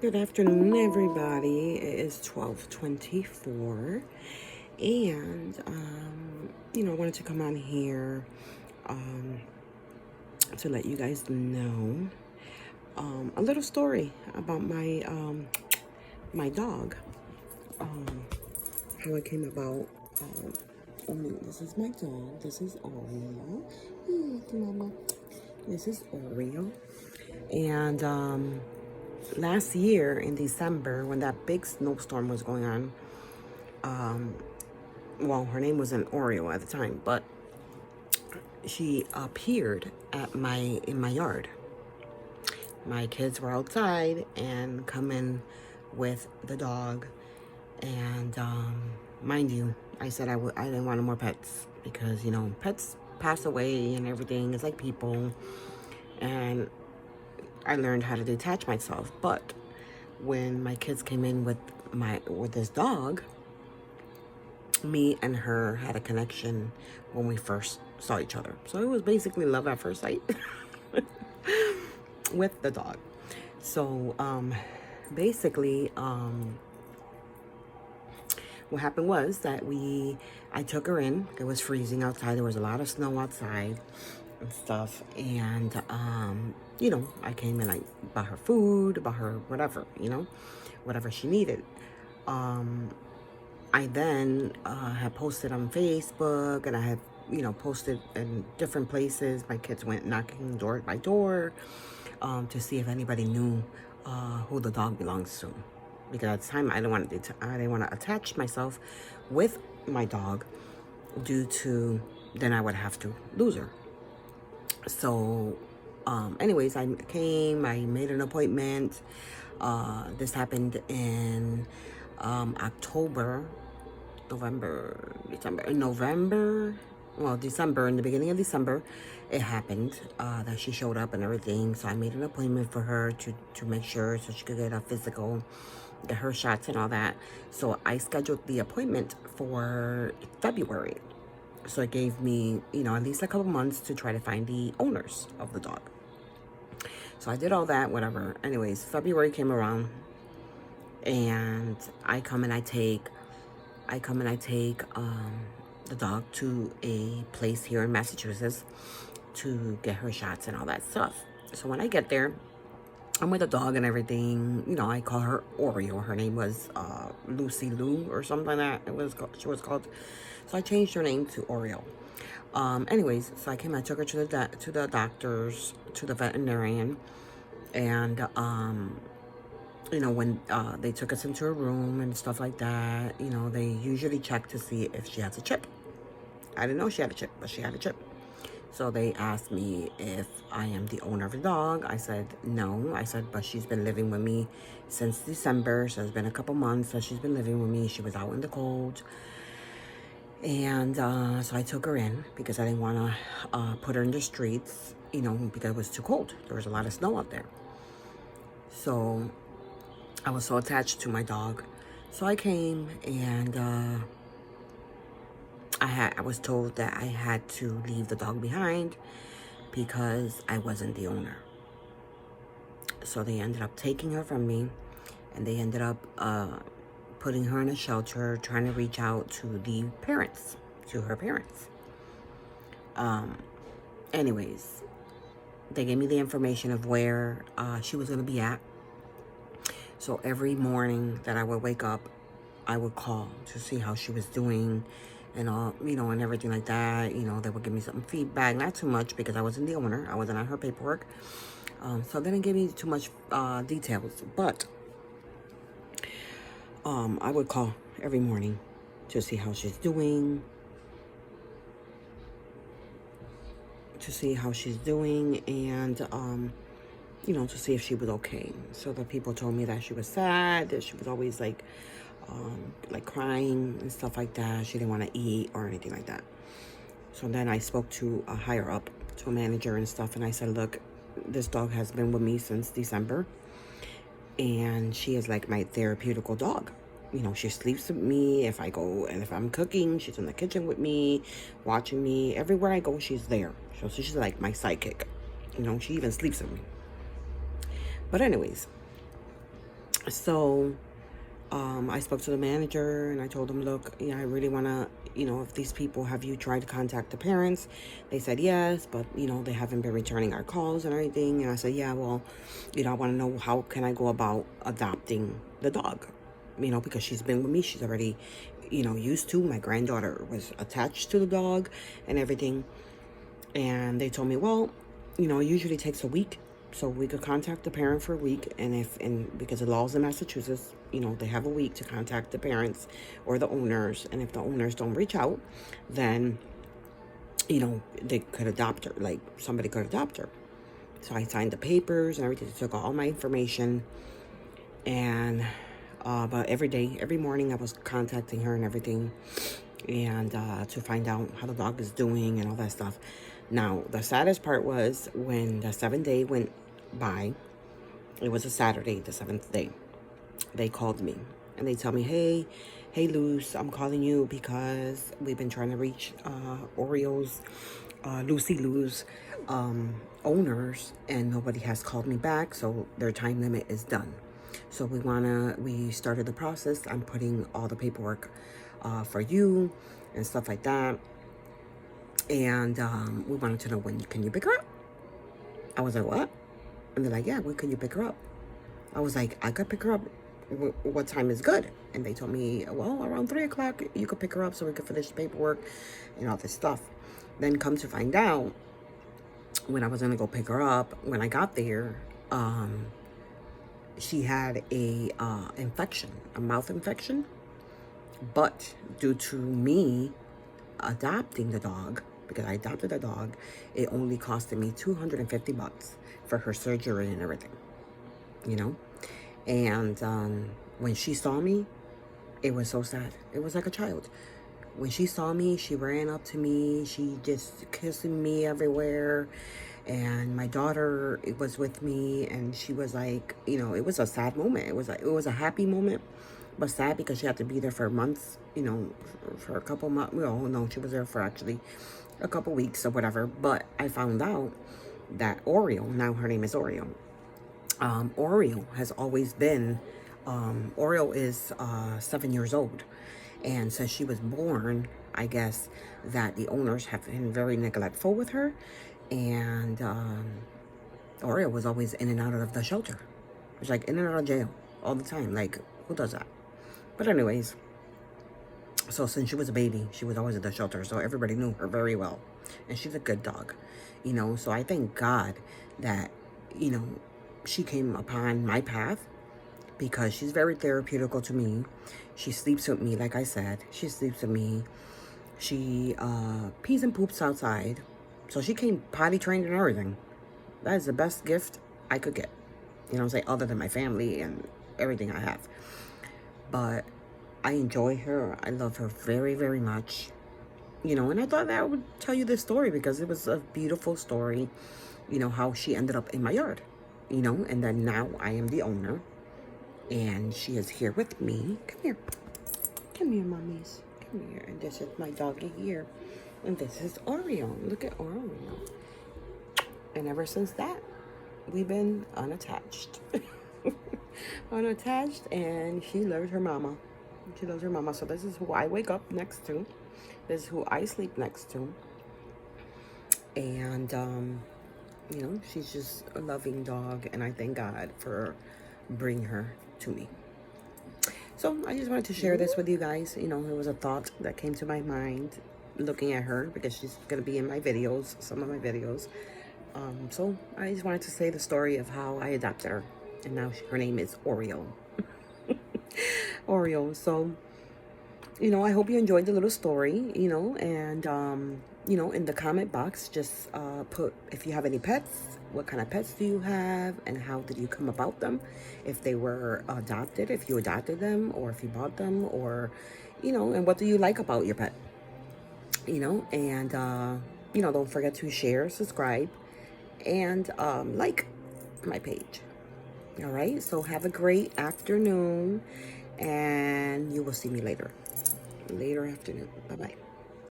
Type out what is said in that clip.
Good afternoon, everybody. It is 12:24, and I wanted to come on here to let you guys know a little story about my dog. How it came about. This is my dog. This is Oreo. Mama. This is Oreo, and last year in December, when that big snowstorm was going on, well, her name wasn't Oreo at the time, but she appeared in my yard. My kids were outside and come in with the dog, and mind you, I said I didn't want no more pets because pets pass away and everything. It's like people, and I learned how to detach myself. But when my kids came in with this dog, me and her had a connection when we first saw each other. So it was basically love at first sight with the dog. So basically, what happened was that I took her in. It was freezing outside. There was a lot of snow outside and stuff. And, I came in, I bought her food, bought her whatever, whatever she needed. I then had posted on Facebook, and I had, posted in different places. My kids went knocking door by door to see if anybody knew who the dog belongs to. Because at the time, I didn't want to attach myself with my dog due to then I would have to lose her. So, anyways, I made an appointment. This happened in October, November, December. December, in the beginning of December, it happened that she showed up and everything. So I made an appointment for her to make sure so she could get a physical, get her shots and all that. So I scheduled the appointment for February. So it gave me, at least a couple months to try to find the owners of the dog. So I did all that, whatever. Anyways, February came around, and I come and I take the dog to a place here in Massachusetts to get her shots and all that stuff. So when I get there, I'm with the dog and everything. I call her Oreo. Her name was Lucy Lou or something like that. She was called. So I changed her name to Oreo. Anyways, so I took her to the doctors, to the veterinarian, and when they took us into a room and stuff like that, they usually check to see if she has a chip. I didn't know she had a chip, but she had a chip. So they asked me if I am the owner of the dog. I said no. I said, but she's been living with me since December. So it's been a couple months that she's been living with me. She was out in the cold. And so I took her in because I didn't want to put her in the streets, because it was too cold. There was a lot of snow out there. So I was so attached to my dog. So I came, and I was told that I had to leave the dog behind because I wasn't the owner. So they ended up taking her from me, and they ended up putting her in a shelter, trying to reach out to her parents. Anyways, they gave me the information of where she was going to be at. So every morning that I would wake up, I would call to see how she was doing and all, and everything like that. They would give me some feedback, not too much because I wasn't the owner. I wasn't on her paperwork. So they didn't give me too much details, but I would call every morning to see how she's doing, and to see if she was okay. So the people told me that she was sad, that she was always like crying and stuff like that. She didn't want to eat or anything like that. So then I spoke to a higher up, to a manager and stuff, and I said, look, this dog has been with me since December, and she is like my therapeutical dog. She sleeps with me if I go, and if I'm cooking, she's in the kitchen with me, watching me. Everywhere I go, she's there. So she's like my sidekick. She even sleeps with me. But anyways, So I spoke to the manager and I told him, look, I really want to, if these people, have you tried to contact the parents? They said yes, but, they haven't been returning our calls and everything. And I said, yeah, well, I want to know how can I go about adopting the dog, because she's been with me. She's already, used to. My granddaughter was attached to the dog and everything. And they told me, well, it usually takes a week. So we could contact the parent for a week, and because the laws in Massachusetts, they have a week to contact the parents or the owners, and if the owners don't reach out, then, they could adopt her, like somebody could adopt her. So I signed the papers and everything, took all my information, and, but every morning I was contacting her and everything, and to find out how the dog is doing and all that stuff. Now, the saddest part was when the 7th day went by. It was a Saturday, the 7th day. They called me and they tell me, hey, Luz, I'm calling you because we've been trying to reach Lucy Lou's owners, and nobody has called me back, so their time limit is done. So we started the process. I'm putting all the paperwork for you and stuff like that. And we wanted to know, when can you pick her up? I was like, what? And they're like, yeah, when can you pick her up? I was like, I could pick her up. What time is good? And they told me, well, around 3 o'clock, you could pick her up so we could finish the paperwork and all this stuff. Then come to find out, when I was going to go pick her up, when I got there, she had a mouth infection. But due to me adopting the dog, because I adopted the dog, it only costed me $250 for her surgery and everything, and when she saw me, it was so sad. It was like a child. When she saw me, she ran up to me, she just kissing me everywhere, and my daughter was with me, and she was like, it was a sad moment. It was a happy moment, but sad because she had to be there for months, for a couple months. Well, no, she was there for actually a couple weeks or whatever. But I found out that Oreo, now her name is Oreo. Oreo has always been, Oreo is 7 years old. And since she was born, I guess that the owners have been very neglectful with her. And Oreo was always in and out of the shelter. It was like in and out of jail all the time. Like, who does that? But anyways, so since she was a baby, she was always at the shelter. So everybody knew her very well. And she's a good dog, So I thank God that, she came upon my path, because she's very therapeutical to me. She sleeps with me, like I said. She sleeps with me. She pees and poops outside. So she came potty trained and everything. That is the best gift I could get. Other than my family and everything I have. But I enjoy her. I love her very, very much. And I thought that I would tell you this story because it was a beautiful story. How she ended up in my yard. And then now I am the owner. And she is here with me. Come here. Come here, mommies. Come here. And this is my doggy here. And this is Oreo. Look at Oreo. And ever since that, we've been unattached. Unattached, and she loves her mama. She loves her mama. So this is who I wake up next to. This is who I sleep next to. And, she's just a loving dog. And I thank God for bringing her to me. So I just wanted to share this with you guys. It was a thought that came to my mind looking at her, because she's going to be in my videos, some of my videos. So I just wanted to say the story of how I adopted her. And now her name is Oreo. Oreo. So, I hope you enjoyed the little story, and, in the comment box, just put if you have any pets, what kind of pets do you have, and how did you come about them, if they were adopted, if you adopted them, or if you bought them, or, and what do you like about your pet, and, don't forget to share, subscribe, and like my page. All right, so have a great afternoon, and you will see me later afternoon. Bye-bye.